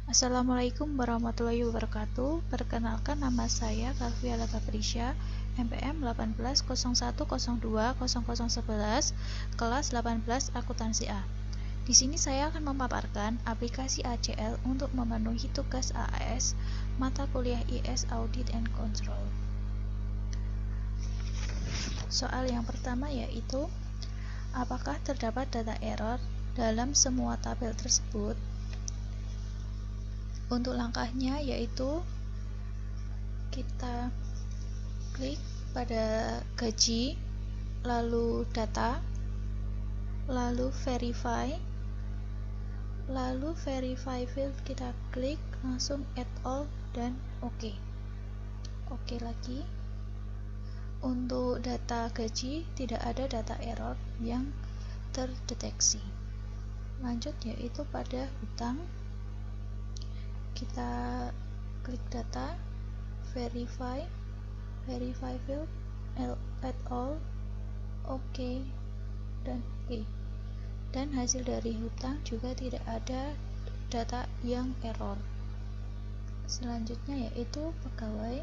Assalamualaikum warahmatullahi wabarakatuh. Perkenalkan, nama saya Kalviala Kaprisya, MPM 1801020011, kelas 18 Akuntansi A. Di sini saya akan memaparkan aplikasi ACL untuk memenuhi tugas AAS mata kuliah IS Audit and Control. Soal yang pertama yaitu, apakah terdapat data error dalam semua tabel tersebut? Untuk langkahnya yaitu kita klik pada gaji, lalu data, lalu verify field, kita klik langsung add all dan oke lagi. Untuk data gaji tidak ada data error yang terdeteksi. Lanjut yaitu pada hutang, kita klik data, verify field, add all, oke dan oke. Dan hasil dari hutang juga tidak ada data yang error. Selanjutnya yaitu pegawai,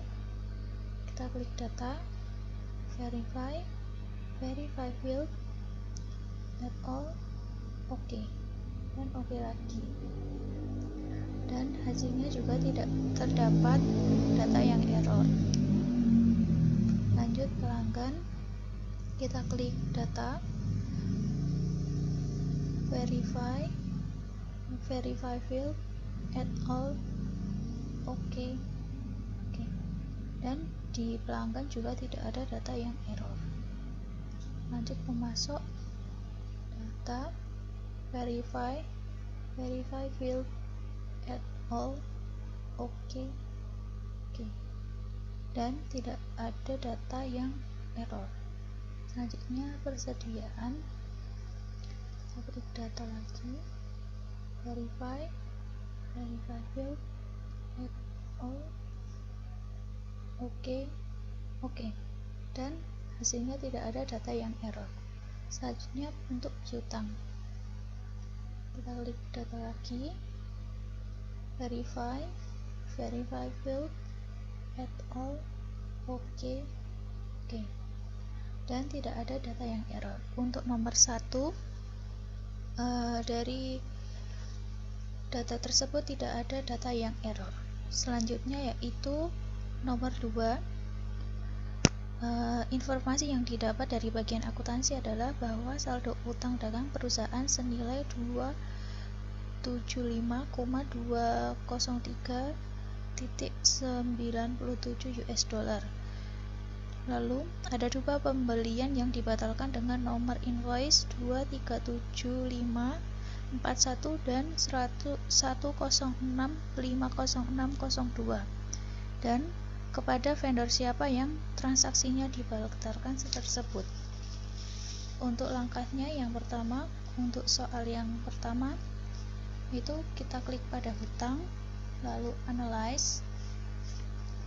kita klik data, verify field, add all, oke dan oke lagi. Dan hasilnya juga tidak terdapat data yang error. Lanjut pelanggan, kita klik data, verify field, add all, oke. Dan di pelanggan juga tidak ada data yang error. Lanjut pemasok, data, verify field, add all, oke. Dan tidak ada data yang error. Selanjutnya persediaan, kita klik data lagi, verify field, add all, oke. Dan hasilnya tidak ada data yang error. Selanjutnya untuk piutang, kita klik data lagi, verify field, add all, oke. Dan tidak ada data yang error. Untuk nomor 1, dari data tersebut tidak ada data yang error. Selanjutnya yaitu nomor 2, informasi yang didapat dari bagian akuntansi adalah bahwa saldo utang dagang perusahaan senilai 275,203.97 US dollar. Lalu ada 2 pembelian yang dibatalkan dengan nomor invoice 2375541 dan 106500602. Dan kepada vendor siapa yang transaksinya dibatalkan tersebut. Untuk langkahnya yang pertama, untuk soal yang pertama itu kita klik pada hutang, lalu analyze,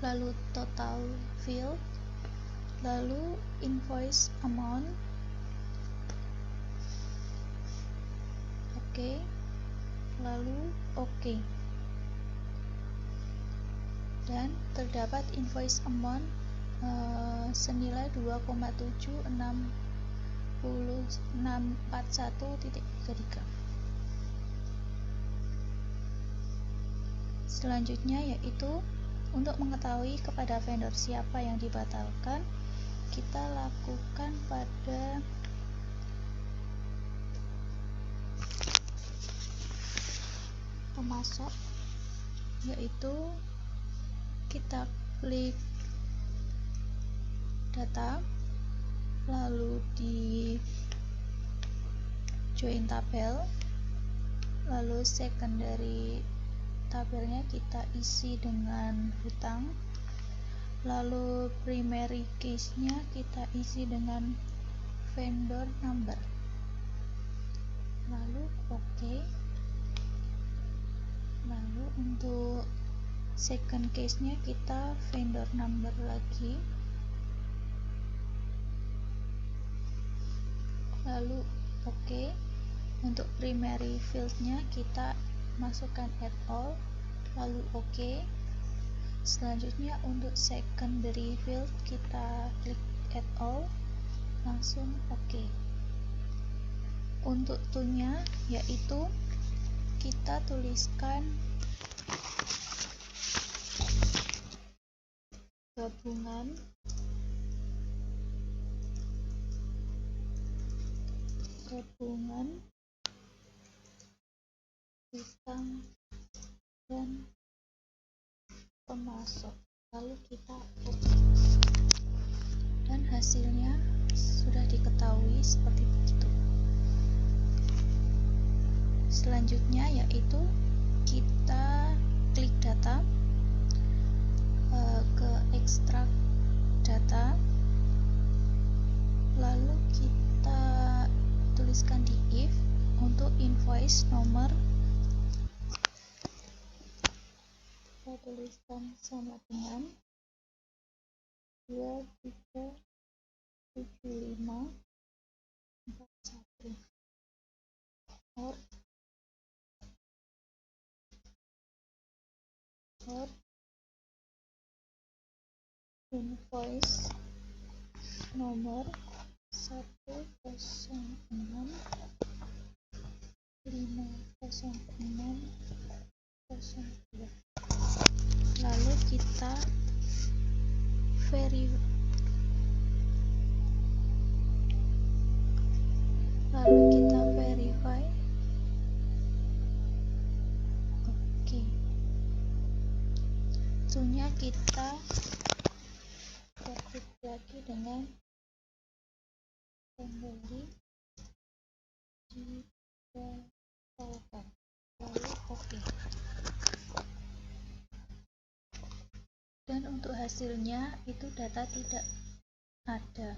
lalu total field, lalu invoice amount, lalu oke. Dan terdapat invoice amount senilai 2,766641.33. Selanjutnya yaitu untuk mengetahui kepada vendor siapa yang dibatalkan, kita lakukan pada pemasok, yaitu kita klik data, lalu di join tabel, lalu secondary tabelnya kita isi dengan hutang, lalu primary case-nya kita isi dengan vendor number, lalu oke. Lalu untuk second case-nya kita vendor number lagi, lalu oke. Untuk primary field-nya kita masukkan add all, lalu OK. Selanjutnya untuk secondary field kita klik add all, langsung OK. Untuk to-nya yaitu kita tuliskan gabungan hutang dan pemasok, lalu kita OK, dan hasilnya sudah diketahui seperti begitu. Selanjutnya yaitu kita klik data, ke ekstrak data, lalu kita tuliskan di if untuk invoice nomor, kita tuliskan sama dengan 237541 or invoice nomor 106500602, lalu kita verify. Oke. To-nya kita ketik lagi dengan kembali dibatalkan, lalu OK. Dan untuk hasilnya itu data tidak ada.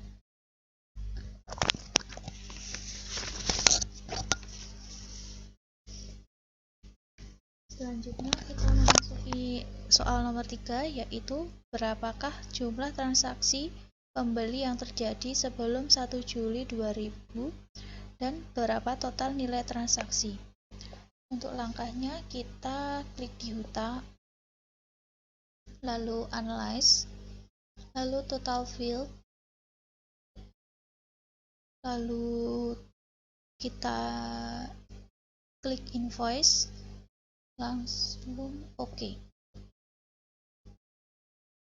Selanjutnya kita memasuki soal nomor 3, yaitu berapakah jumlah transaksi pembeli yang terjadi sebelum 1 Juli 2000 dan berapa total nilai transaksi. Untuk langkahnya kita klik di hutang, lalu analyze, lalu total field, lalu kita klik invoice, langsung OK.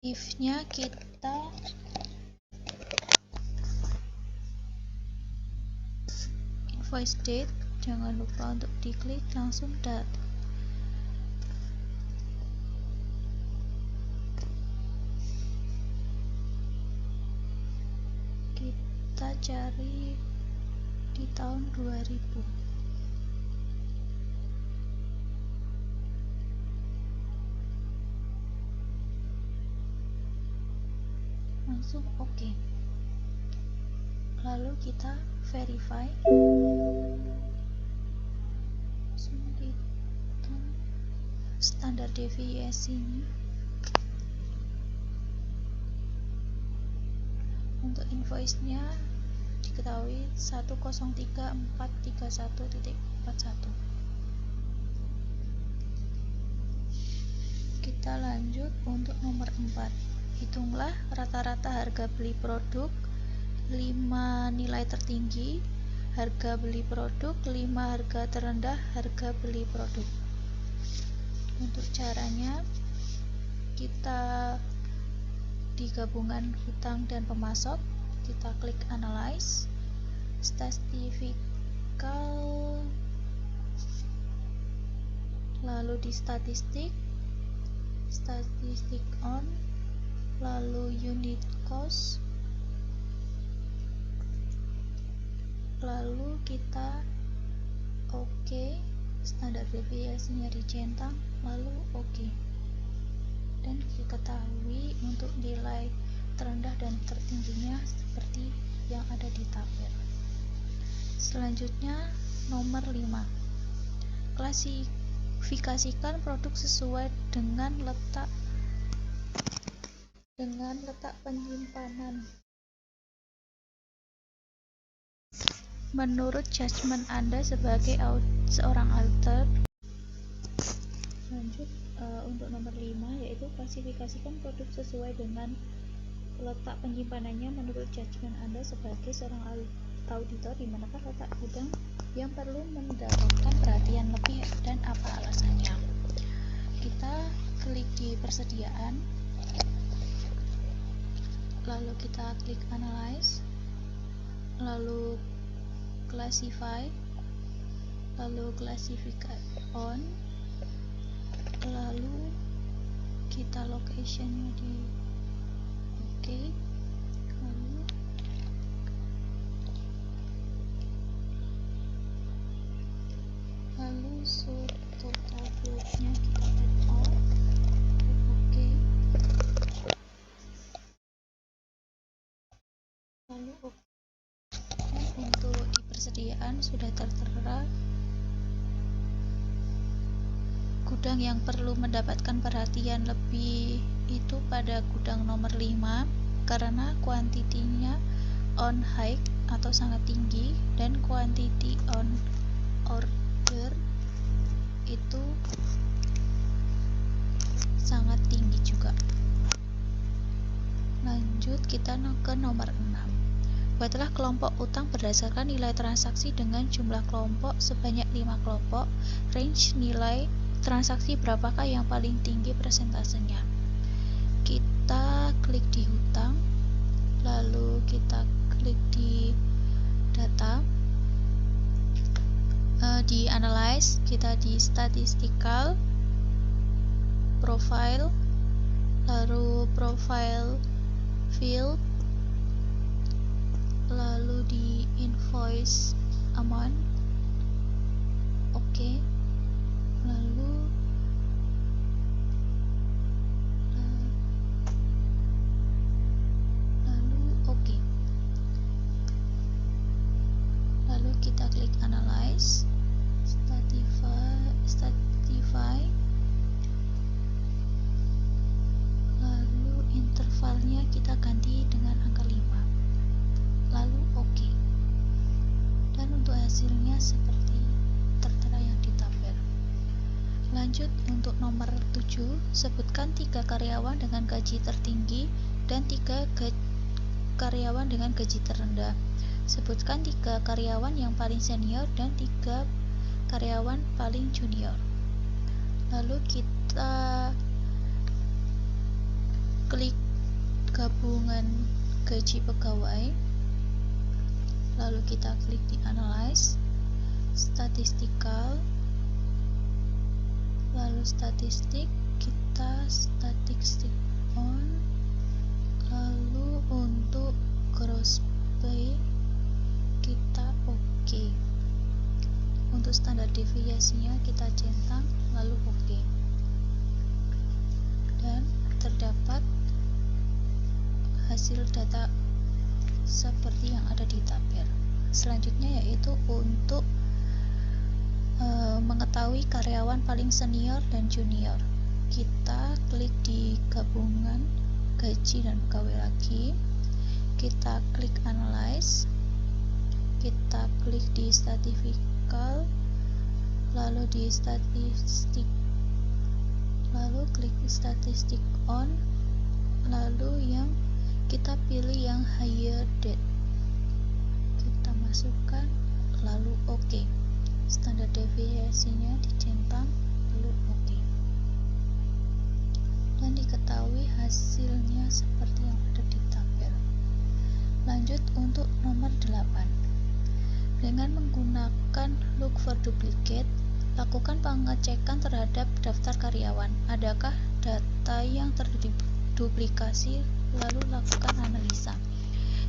If-nya kita invoice date, jangan lupa untuk diklik, langsung date. Kita cari di tahun 2000. Langsung OK. Lalu kita verify. Langsung hitung standar deviasinya. Untuk invoice-nya diketahui 103431.41. Kita lanjut untuk nomor 4. Hitunglah rata-rata harga beli produk 5 nilai tertinggi, harga beli produk 5 harga terendah, harga beli produk. Untuk caranya kita di gabungan hutang dan pemasok, kita klik analyze, statistical, lalu di statistik on, lalu unit cost, lalu kita OK, standar deviasinya dicentang, lalu OK. Dan diketahui untuk nilai terendah dan tertingginya seperti yang ada di tabel. Selanjutnya nomor 5. Klasifikasikan produk sesuai dengan letak penyimpanan. Menurut judgement Anda sebagai seorang auditor, lanjut Untuk nomor 5 yaitu klasifikasikan produk sesuai dengan letak penyimpanannya menurut judgement Anda sebagai seorang auditor, di manakah letak gudang yang perlu mendapatkan perhatian lebih dan apa alasannya. Kita klik di persediaan, lalu kita klik analyze, lalu classify, lalu classify on, lalu kita locationnya di OK, lalu total build-nya kita add all, OK, lalu OK. Dan untuk di persediaan sudah tertera gudang yang perlu mendapatkan perhatian lebih itu pada gudang nomor 5 karena kuantitinya on high atau sangat tinggi, dan quantity on order itu sangat tinggi juga. Lanjut kita ke nomor 6. Buatlah kelompok utang berdasarkan nilai transaksi dengan jumlah kelompok sebanyak 5 kelompok. Range nilai transaksi berapakah yang paling tinggi persentasenya? Kita klik di hutang, lalu kita klik di data, di analyze, kita di statistical, profile, lalu profile field, lalu di invoice amount, OK, lalu OK, lalu kita klik analyze, statify, lalu intervalnya kita ganti dengan angka 5, lalu OK. Dan untuk hasilnya seperti tertera yang di tabel. Lanjut untuk nomor 7, sebutkan 3 karyawan dengan gaji tertinggi dan 3 karyawan dengan gaji terendah. Sebutkan 3 karyawan yang paling senior dan 3 karyawan paling junior. Lalu kita klik gabungan gaji pegawai, lalu kita klik di analyze, statistical, lalu statistik, kita statistik on, lalu untuk gross pay kita OK. Untuk standar deviasinya kita centang, lalu OK. Dan terdapat hasil data seperti yang ada di tabel. Selanjutnya yaitu untuk mengetahui karyawan paling senior dan junior. Kita klik di gabungan gaji dan pegawai lagi, kita klik analyze, kita klik di statistical, lalu di statistik, lalu klik statistik on, lalu yang kita pilih yang higher date, kita masukkan, lalu OK. Standar deviasinya dicentang, lalu OK. Dan diketahui hasilnya seperti yang ada di tabel. Lanjut untuk nomor 8. Dengan menggunakan look for duplicate, lakukan pengecekan terhadap daftar karyawan. Adakah data yang terduplikasi, lalu lakukan analisa.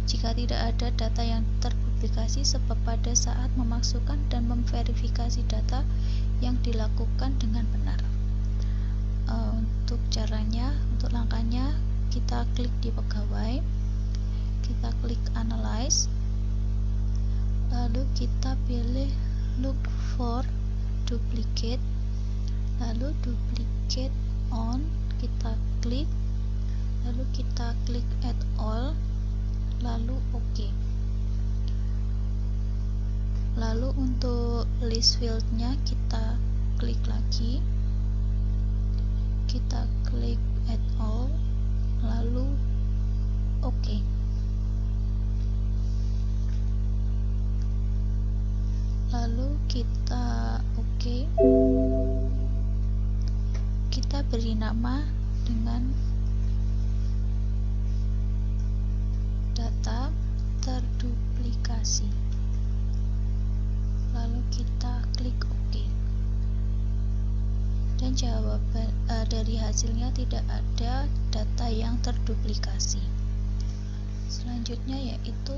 Jika tidak ada data yang terpublikasi, sebab pada saat memasukkan dan memverifikasi data yang dilakukan dengan benar. Untuk caranya, untuk langkahnya, kita klik di pegawai, kita klik analyze, lalu kita pilih look for duplicate, lalu duplicate on, kita klik, lalu kita klik add all, lalu OK. Lalu untuk list fieldnya kita klik lagi, kita klik add all, lalu oke. Lalu kita oke. Kita beri nama dengan data terduplikasi. Lalu kita klik OK. Dan jawaban dari hasilnya tidak ada data yang terduplikasi. Selanjutnya yaitu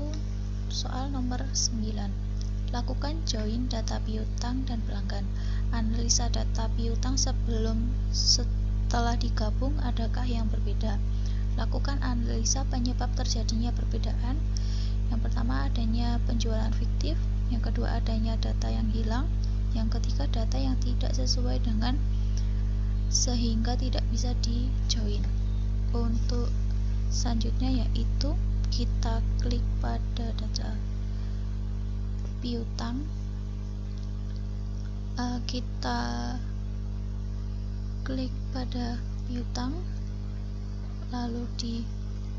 soal nomor 9. Lakukan join data piutang dan pelanggan. Analisa data piutang setelah digabung, adakah yang berbeda? Lakukan analisa penyebab terjadinya perbedaan. Yang pertama, adanya penjualan fiktif. Yang kedua, adanya data yang hilang. Yang ketiga, data yang tidak sesuai dengan sehingga tidak bisa di join. Untuk selanjutnya yaitu kita klik pada data piutang, kita klik pada piutang, lalu kita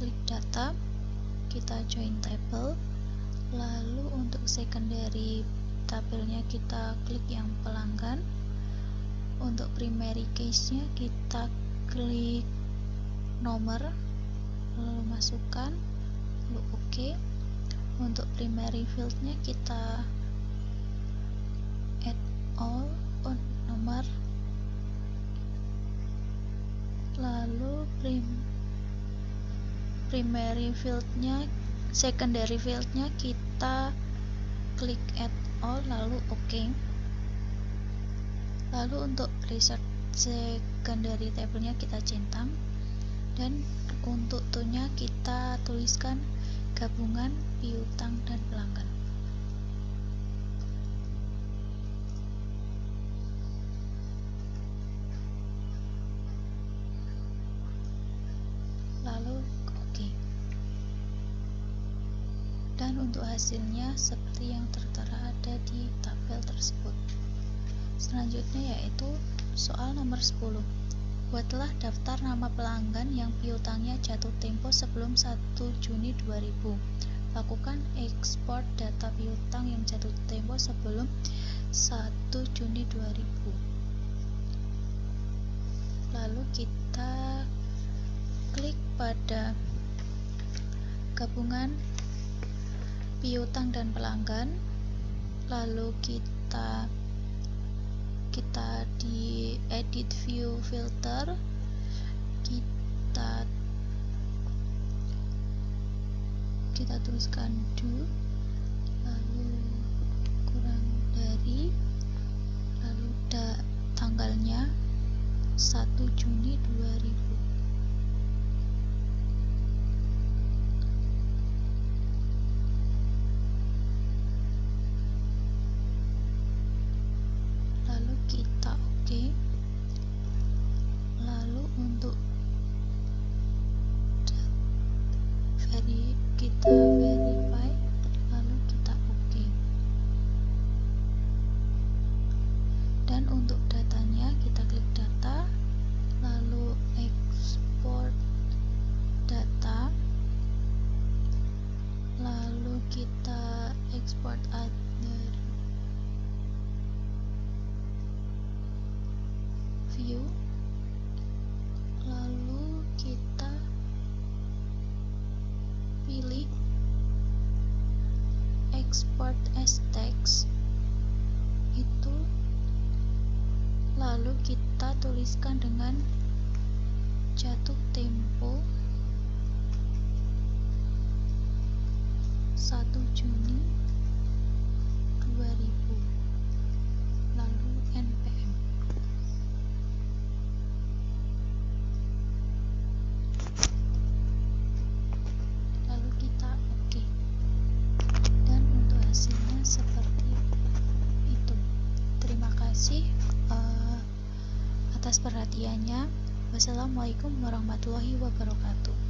klik data, kita join table, lalu untuk secondary tabelnya kita klik yang pelanggan. Untuk primary case-nya kita klik nomor, lalu masukkan, lalu oke. Untuk primary field-nya kita add all on nomor, lalu primary field-nya, secondary field-nya kita klik add all, lalu oke. Lalu untuk result secondary table-nya kita centang, dan untuk to-nya kita tuliskan gabungan piutang dan pelanggan. Lalu oke. Dan untuk hasilnya seperti yang tertera ada di tabel tersebut. Selanjutnya yaitu soal nomor 10. Buatlah daftar nama pelanggan yang piutangnya jatuh tempo sebelum 1 Juni 2000. Lakukan ekspor data piutang yang jatuh tempo sebelum 1 Juni 2000. Lalu kita klik pada gabungan piutang dan pelanggan, lalu kita di edit view filter, kita tuliskan do, lalu kurang dari, lalu tanggalnya 1 Juni 2000. Lalu kita oke. Lalu untuk kita verify, lalu kita oke. Dan untuk datanya kita klik data, lalu export data, lalu kita export other view, lalu kita pilih export as text itu, lalu kita tuliskan dengan jatuh tempo 1 Juni 2000, lalu npm. Lalu kita oke. Dan untuk hasilnya seperti itu. Terima kasih atas perhatiannya. Wassalamualaikum warahmatullahi wabarakatuh.